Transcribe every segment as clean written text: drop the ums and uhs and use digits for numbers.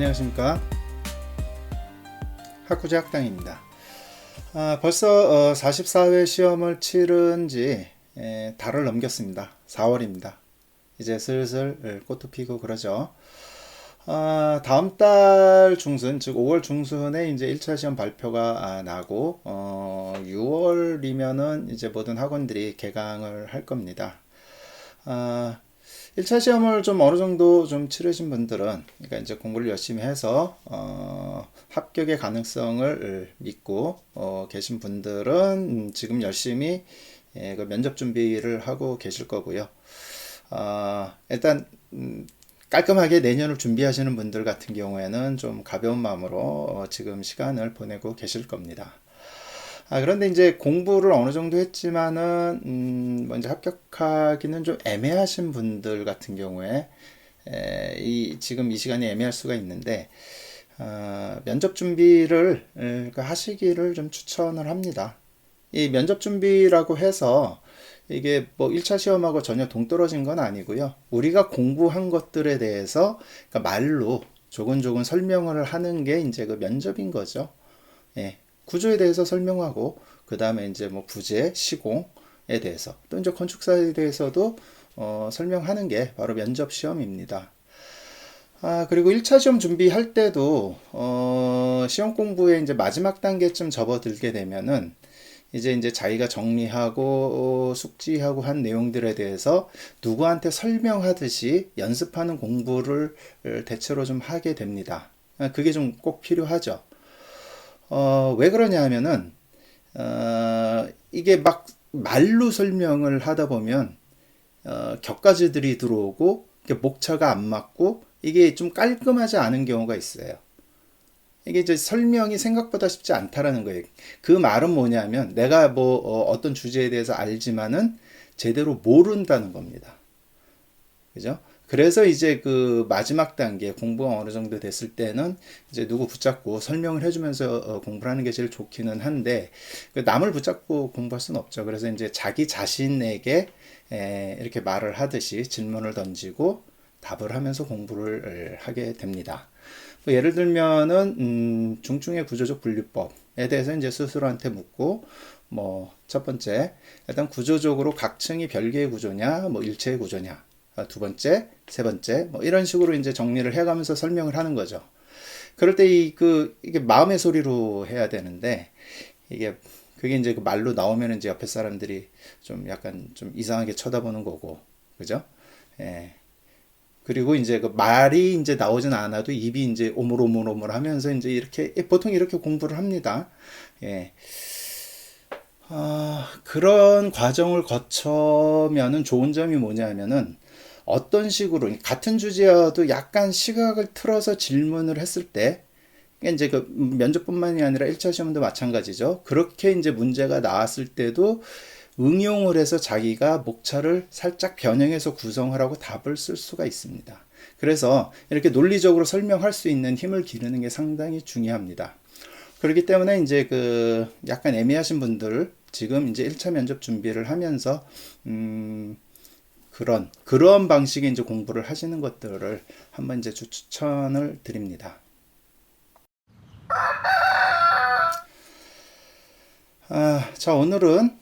안녕하십니까. 학구제 학당입니다. 벌써 44회 시험을 치른 지 달을 넘겼습니다. 4월입니다. 이제 슬슬 꽃도 피고 그러죠. 다음 달 중순, 즉 5월 중순에 이제 1차 시험 발표가 나고 6월이면은 이제 모든 학원들이 개강을 할 겁니다. 1차 시험을 좀 어느 정도 좀 치르신 분들은, 그러니까 이제 공부를 열심히 해서, 합격의 가능성을 믿고, 계신 분들은 지금 열심히 그 면접 준비를 하고 계실 거고요. 일단, 깔끔하게 내년을 준비하시는 분들 같은 경우에는 좀 가벼운 마음으로 지금 시간을 보내고 계실 겁니다. 그런데 이제 공부를 어느 정도 했지만은, 먼저 합격하기는 좀 애매하신 분들 같은 경우에, 지금 이 시간이 애매할 수가 있는데, 면접 준비를 하시기를 좀 추천을 합니다. 이 면접 준비라고 해서, 이게 뭐 1차 시험하고 전혀 동떨어진 건 아니고요. 우리가 공부한 것들에 대해서, 그러니까 말로 조근조근 설명을 하는 게 이제 그 면접인 거죠. 예. 구조에 대해서 설명하고, 그 다음에 이제 뭐 부재, 시공에 대해서, 또 이제 건축사에 대해서도 설명하는 게 바로 면접 시험입니다. 그리고 1차 시험 준비할 때도 시험 공부에 이제 마지막 단계쯤 접어들게 되면은 이제 자기가 정리하고 숙지하고 한 내용들에 대해서 누구한테 설명하듯이 연습하는 공부를 대체로 좀 하게 됩니다. 그게 좀 꼭 필요하죠. 왜 그러냐 하면은, 이게 막 말로 설명을 하다 보면, 격가지들이 들어오고, 목차가 안 맞고, 이게 좀 깔끔하지 않은 경우가 있어요. 이게 이제 설명이 생각보다 쉽지 않다라는 거예요. 그 말은 뭐냐면, 내가 뭐, 어떤 주제에 대해서 알지만은 제대로 모른다는 겁니다. 그죠? 그래서 이제 그 마지막 단계 공부가 어느 정도 됐을 때는 이제 누구 붙잡고 설명을 해주면서 공부를 하는 게 제일 좋기는 한데, 그 남을 붙잡고 공부할 수는 없죠. 그래서 이제 자기 자신에게 이렇게 말을 하듯이 질문을 던지고 답을 하면서 공부를 하게 됩니다. 뭐 예를 들면은 중증의 구조적 분류법에 대해서 이제 스스로한테 묻고, 뭐 첫 번째, 일단 구조적으로 각 층이 별개의 구조냐, 뭐 일체의 구조냐, 두 번째, 세 번째, 뭐 이런 식으로 이제 정리를 해가면서 설명을 하는 거죠. 그럴 때 이게 마음의 소리로 해야 되는데, 이게, 그게 이제 그 말로 나오면 이제 옆에 사람들이 좀 약간 좀 이상하게 쳐다보는 거고, 그죠? 예. 그리고 이제 그 말이 이제 나오진 않아도 입이 이제 오물오물오물 하면서 이제 이렇게, 보통 이렇게 공부를 합니다. 예. 그런 과정을 거쳐면은 좋은 점이 뭐냐면은, 어떤 식으로 같은 주제여도 약간 시각을 틀어서 질문을 했을 때, 이제 그 면접뿐만이 아니라 1차 시험도 마찬가지죠. 그렇게 이제 문제가 나왔을 때도 응용을 해서 자기가 목차를 살짝 변형해서 구성을 하고 답을 쓸 수가 있습니다. 그래서 이렇게 논리적으로 설명할 수 있는 힘을 기르는 게 상당히 중요합니다. 그렇기 때문에 이제 그 약간 애매하신 분들, 지금 이제 1차 면접 준비를 하면서 그런 방식의 이제 공부를 하시는 것들을 한번 이제 추천을 드립니다. 자, 오늘은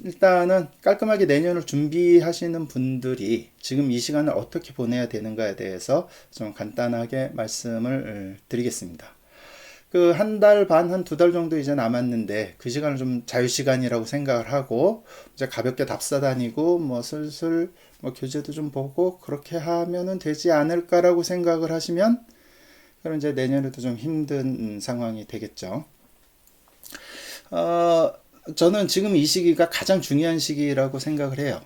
일단은 깔끔하게 내년을 준비하시는 분들이 지금 이 시간을 어떻게 보내야 되는가에 대해서 좀 간단하게 말씀을 드리겠습니다. 그 한 달 반, 한 두 달 정도 이제 남았는데 그 시간을 좀 자유시간이라고 생각을 하고 이제 가볍게 답사 다니고 뭐 슬슬 뭐 교재도 좀 보고 그렇게 하면은 되지 않을까라고 생각을 하시면, 그럼 이제 내년에도 좀 힘든 상황이 되겠죠. 어, 저는 지금 이 시기가 가장 중요한 시기라고 생각을 해요.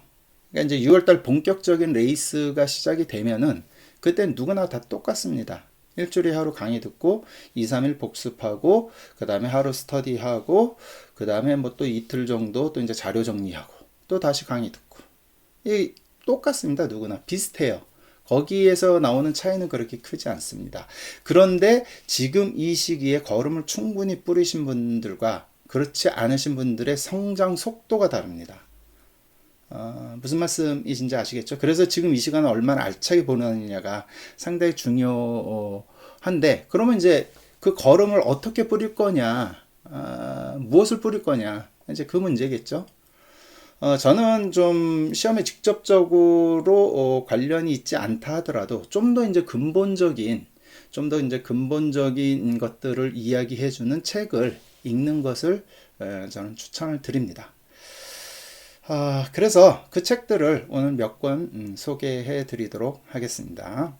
그러니까 이제 6월달 본격적인 레이스가 시작이 되면은 그땐 누구나 다 똑같습니다. 일주일에 하루 강의 듣고 2, 3일 복습하고 그 다음에 하루 스터디하고 그 다음에 뭐 또 이틀 정도 또 이제 자료 정리하고 또 다시 강의 듣고, 이 똑같습니다. 누구나 비슷해요. 거기에서 나오는 차이는 그렇게 크지 않습니다. 그런데 지금 이 시기에 걸음을 충분히 뿌리신 분들과 그렇지 않으신 분들의 성장 속도가 다릅니다. 무슨 말씀이신지 아시겠죠? 그래서 지금 이 시간을 얼마나 알차게 보내느냐가 상당히 중요한 한데, 그러면 이제 그 걸음을 어떻게 뿌릴 거냐, 무엇을 뿌릴 거냐, 이제 그 문제겠죠. 저는 좀 시험에 직접적으로 관련이 있지 않다 하더라도 좀 더 이제 근본적인, 좀 더 이제 근본적인 것들을 이야기해주는 책을 읽는 것을 저는 추천을 드립니다. 그래서 그 책들을 오늘 몇 권 소개해 드리도록 하겠습니다.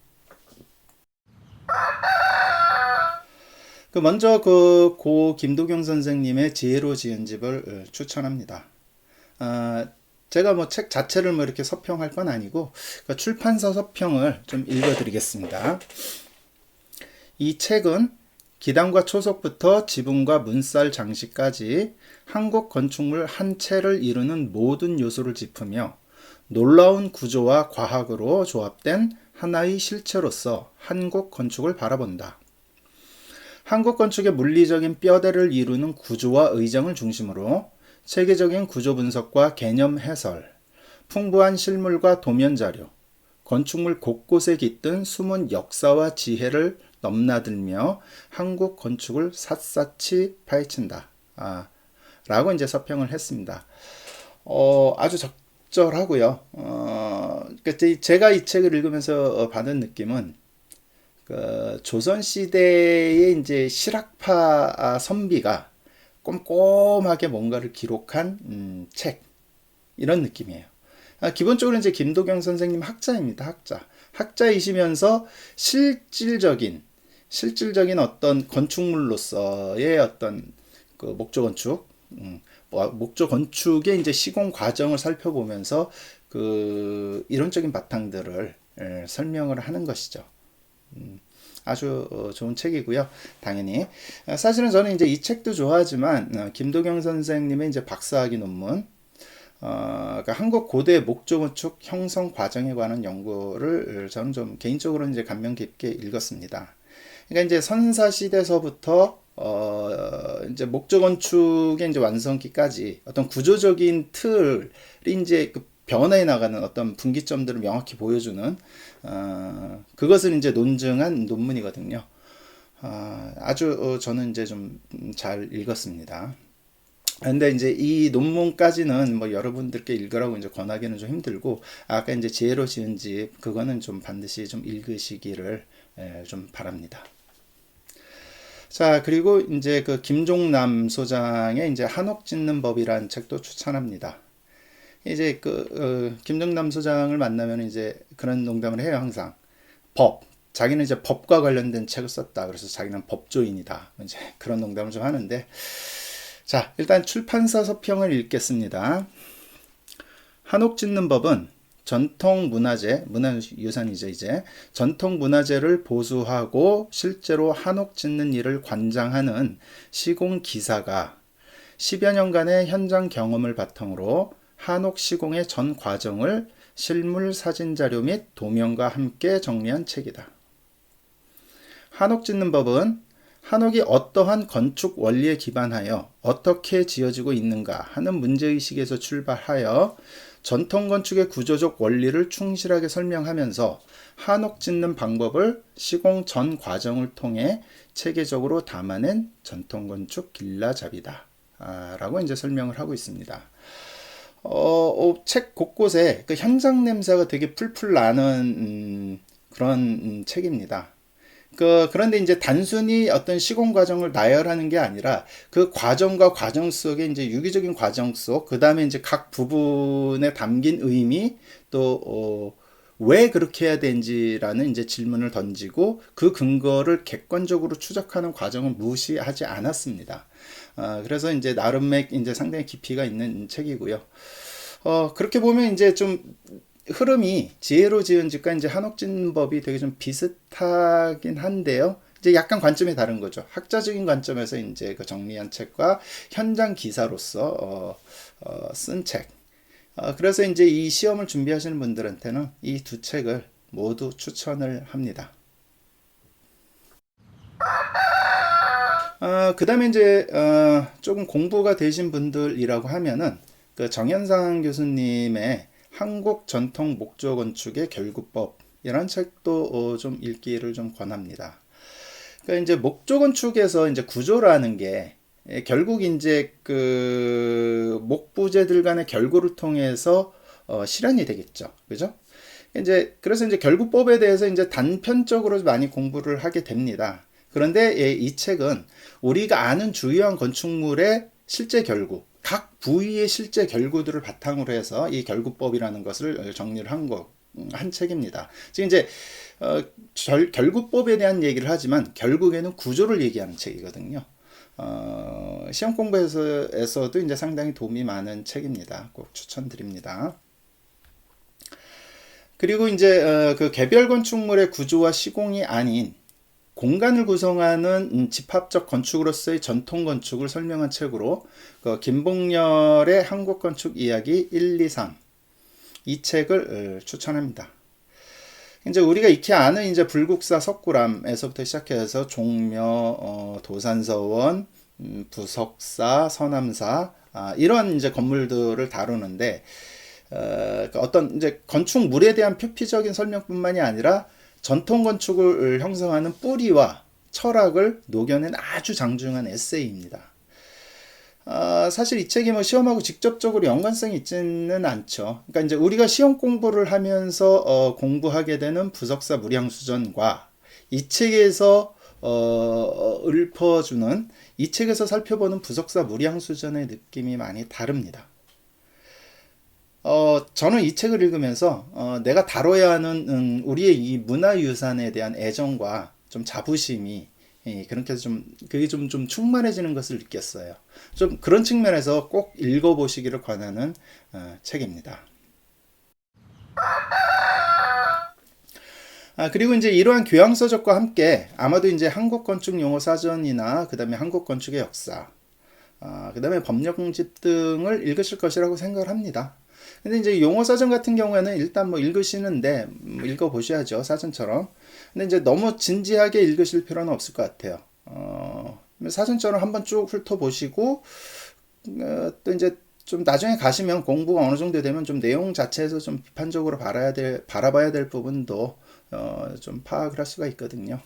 먼저 고 김도경 선생님의 지혜로 지은 집을 추천합니다. 제가 뭐 책 자체를 뭐 이렇게 서평할 건 아니고 출판사 서평을 좀 읽어드리겠습니다. 이 책은 기단과 초석부터 지붕과 문살 장식까지 한국 건축물 한 채를 이루는 모든 요소를 짚으며 놀라운 구조와 과학으로 조합된 하나의 실체로서 한국 건축을 바라본다. 한국 건축의 물리적인 뼈대를 이루는 구조와 의정을 중심으로 체계적인 구조 분석과 개념 해설, 풍부한 실물과 도면 자료, 건축물 곳곳에 깃든 숨은 역사와 지혜를 넘나들며 한국 건축을 샅샅이 파헤친다. 라고 이제 서평을 했습니다. 아주 적절하고요. 제가 이 책을 읽으면서 받은 느낌은 조선 시대의 이제 실학파 선비가 꼼꼼하게 뭔가를 기록한 책, 이런 느낌이에요. 기본적으로 이제 김도경 선생님 학자입니다. 학자이시면서 실질적인 어떤 건축물로서의 어떤 그 목조 건축, 목조 건축의 이제 시공 과정을 살펴보면서 그 이론적인 바탕들을 설명을 하는 것이죠. 아주 좋은 책이고요. 당연히 사실은 저는 이제 이 책도 좋아하지만 김도경 선생님의 이제 박사학위 논문, 그러니까 한국 고대 목조 건축 형성 과정에 관한 연구를 저는 좀 개인적으로 이제 감명 깊게 읽었습니다. 그러니까 이제 선사 시대서부터 이제 목조 건축의 이제 완성기까지 어떤 구조적인 틀이 이제 그 변화해 나가는 어떤 분기점들을 명확히 보여주는 그것을 이제 논증한 논문이거든요. 아주 저는 이제 좀 잘 읽었습니다. 근데 이제 이 논문까지는 뭐 여러분들께 읽으라고 이제 권하기는 좀 힘들고, 아까 이제 지혜로 지은 집, 그거는 좀 반드시 좀 읽으시기를 좀 바랍니다. 자, 그리고 이제 그 김종남 소장의 이제 한옥 짓는 법이라는 책도 추천합니다. 이제 김종남 소장을 만나면 이제 그런 농담을 해요, 항상. 자기는 이제 법과 관련된 책을 썼다. 그래서 자기는 법조인이다. 이제 그런 농담을 좀 하는데, 자, 일단 출판사 서평을 읽겠습니다. 한옥 짓는 법은 전통 문화재, 문화유산이죠, 이제. 전통 문화재를 보수하고 실제로 한옥 짓는 일을 관장하는 시공 기사가 10여 년간의 현장 경험을 바탕으로 한옥 시공의 전 과정을 실물 사진 자료 및 도면과 함께 정리한 책이다. 한옥 짓는 법은 한옥이 어떠한 건축 원리에 기반하여 어떻게 지어지고 있는가 하는 문제의식에서 출발하여 전통 건축의 구조적 원리를 충실하게 설명하면서 한옥 짓는 방법을 시공 전 과정을 통해 체계적으로 담아낸 전통 건축 길라잡이다. 라고 이제 설명을 하고 있습니다. 책 곳곳에 그 현장 냄새가 되게 풀풀 나는 그런 책입니다. 그런데 이제 단순히 어떤 시공 과정을 나열하는 게 아니라 그 과정과 과정 속에 이제 유기적인 과정 속, 그 다음에 이제 각 부분에 담긴 의미, 또, 왜 그렇게 해야 되는지라는 이제 질문을 던지고 그 근거를 객관적으로 추적하는 과정은 무시하지 않았습니다. 그래서 이제 나름의 이제 상당히 깊이가 있는 책이고요. 그렇게 보면 이제 좀 흐름이 지혜로 지은 집과 이제 한옥 짓는 법이 되게 좀 비슷하긴 한데요. 이제 약간 관점이 다른 거죠. 학자적인 관점에서 이제 그 정리한 책과 현장 기사로서 쓴 책. 그래서 이제 이 시험을 준비하시는 분들한테는 이 두 책을 모두 추천을 합니다. 그 다음에 이제 조금 공부가 되신 분들이라고 하면은 그 정현상 교수님의 한국 전통 목조 건축의 결구법 이런 책도 좀 읽기를 좀 권합니다. 그러니까 이제 목조 건축에서 이제 구조라는 게 결국 이제 그 목부제들 간의 결고를 통해서 실현이 되겠죠. 그죠? 이제 그래서 이제 결구법에 대해서 이제 단편적으로 많이 공부를 하게 됩니다. 그런데 이 책은 우리가 아는 주요한 건축물의 실제 결구, 각 부위의 실제 결구들을 바탕으로 해서 이 결구법이라는 것을 정리를 한 책입니다. 지금 이제 결구법에 대한 얘기를 하지만 결국에는 구조를 얘기하는 책이거든요. 시험 공부에서도 이제 상당히 도움이 많은 책입니다. 꼭 추천드립니다. 그리고 이제 그 개별 건축물의 구조와 시공이 아닌 공간을 구성하는 집합적 건축으로서의 전통 건축을 설명한 책으로 그 김봉렬의 한국 건축 이야기 1, 2, 3 이 책을 추천합니다. 이제 우리가 익히 아는 이제 불국사 석굴암에서부터 시작해서 종묘, 도산서원, 부석사, 서남사 이런 이제 건물들을 다루는데 어떤 이제 건축물에 대한 표피적인 설명뿐만이 아니라 전통 건축을 형성하는 뿌리와 철학을 녹여낸 아주 장중한 에세이입니다. 사실 이 책이 뭐 시험하고 직접적으로 연관성이 있지는 않죠. 그러니까 이제 우리가 시험 공부를 하면서 공부하게 되는 부석사 무량수전과 이 책에서 읊어주는 이 책에서 살펴보는 부석사 무량수전의 느낌이 많이 다릅니다. 저는 이 책을 읽으면서 내가 다뤄야 하는 우리의 이 문화유산에 대한 애정과 좀 자부심이 그렇게 해서 그게 좀 충만해지는 것을 느꼈어요. 좀 그런 측면에서 꼭 읽어보시기를 권하는 책입니다. 그리고 이제 이러한 교양서적과 함께 아마도 이제 한국 건축 용어 사전이나 그 다음에 한국 건축의 역사, 그 다음에 법령집 등을 읽으실 것이라고 생각을 합니다. 근데 이제 용어 사전 같은 경우에는 일단 뭐 읽으시는데 읽어보셔야죠, 사전처럼. 근데 이제 너무 진지하게 읽으실 필요는 없을 것 같아요. 사전처럼 한번 쭉 훑어보시고 또 이제 좀 나중에 가시면 공부가 어느 정도 되면 좀 내용 자체에서 좀 비판적으로 바라봐야 될 부분도 좀 파악을 할 수가 있거든요.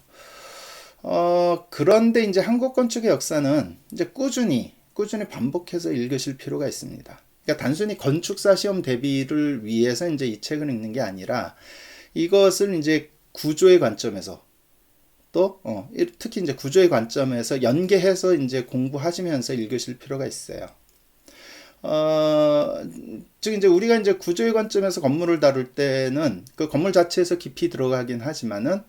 그런데 이제 한국 건축의 역사는 이제 꾸준히 반복해서 읽으실 필요가 있습니다. 그러니까 단순히 건축사 시험 대비를 위해서 이제 이 책을 읽는 게 아니라 이것을 이제 구조의 관점에서 또 특히 이제 구조의 관점에서 연계해서 이제 공부하시면서 읽으실 필요가 있어요. 즉 이제 우리가 이제 구조의 관점에서 건물을 다룰 때는 그 건물 자체에서 깊이 들어가긴 하지만은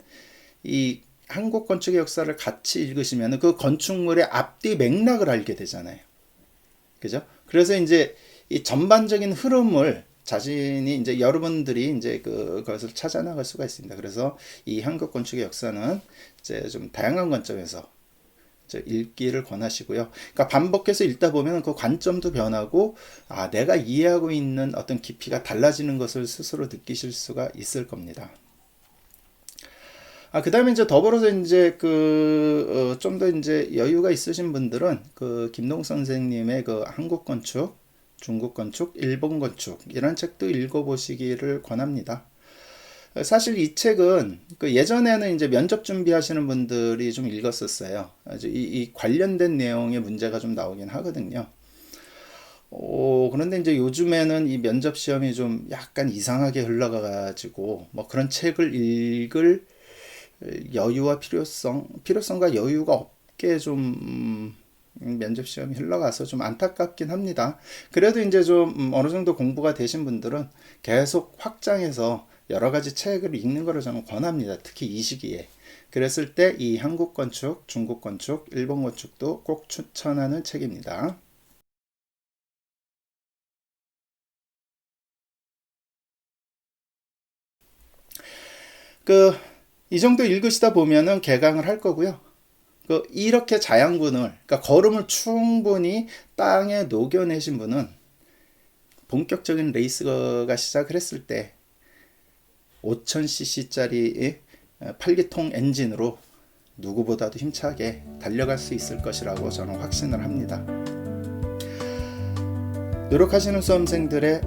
이 한국 건축의 역사를 같이 읽으시면 그 건축물의 앞뒤 맥락을 알게 되잖아요. 그죠? 그래서 이제 이 전반적인 흐름을 자신이 이제 여러분들이 이제 그것을 찾아 나갈 수가 있습니다. 그래서 이 한국 건축의 역사는 이제 좀 다양한 관점에서 이제 읽기를 권하시고요. 그러니까 반복해서 읽다 보면 그 관점도 변하고 내가 이해하고 있는 어떤 깊이가 달라지는 것을 스스로 느끼실 수가 있을 겁니다. 그 다음에 이제 더불어서 이제 좀 더 이제 여유가 있으신 분들은 그 김동 선생님의 그 한국 건축, 중국 건축, 일본 건축 이런 책도 읽어보시기를 권합니다. 사실 이 책은 예전에는 이제 면접 준비하시는 분들이 좀 읽었었어요. 이 관련된 내용의 문제가 좀 나오긴 하거든요. 그런데 이제 요즘에는 이 면접 시험이 좀 약간 이상하게 흘러가가지고 뭐 그런 책을 읽을 여유와 필요성과 여유가 없게 좀 면접 시험이 흘러가서 좀 안타깝긴 합니다. 그래도 이제 좀 어느 정도 공부가 되신 분들은 계속 확장해서 여러 가지 책을 읽는 것을 저는 권합니다. 특히 이 시기에. 그랬을 때 이 한국 건축, 중국 건축, 일본 건축도 꼭 추천하는 책입니다. 이 정도 읽으시다 보면은 개강을 할 거고요. 이렇게 자양분을, 그러니까 거름을 충분히 땅에 녹여내신 분은 본격적인 레이스가 시작을 했을 때 5000cc짜리 8기통 엔진으로 누구보다도 힘차게 달려갈 수 있을 것이라고 저는 확신을 합니다. 노력하시는 수험생들의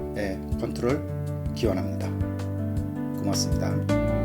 컨트롤 기원합니다. 고맙습니다.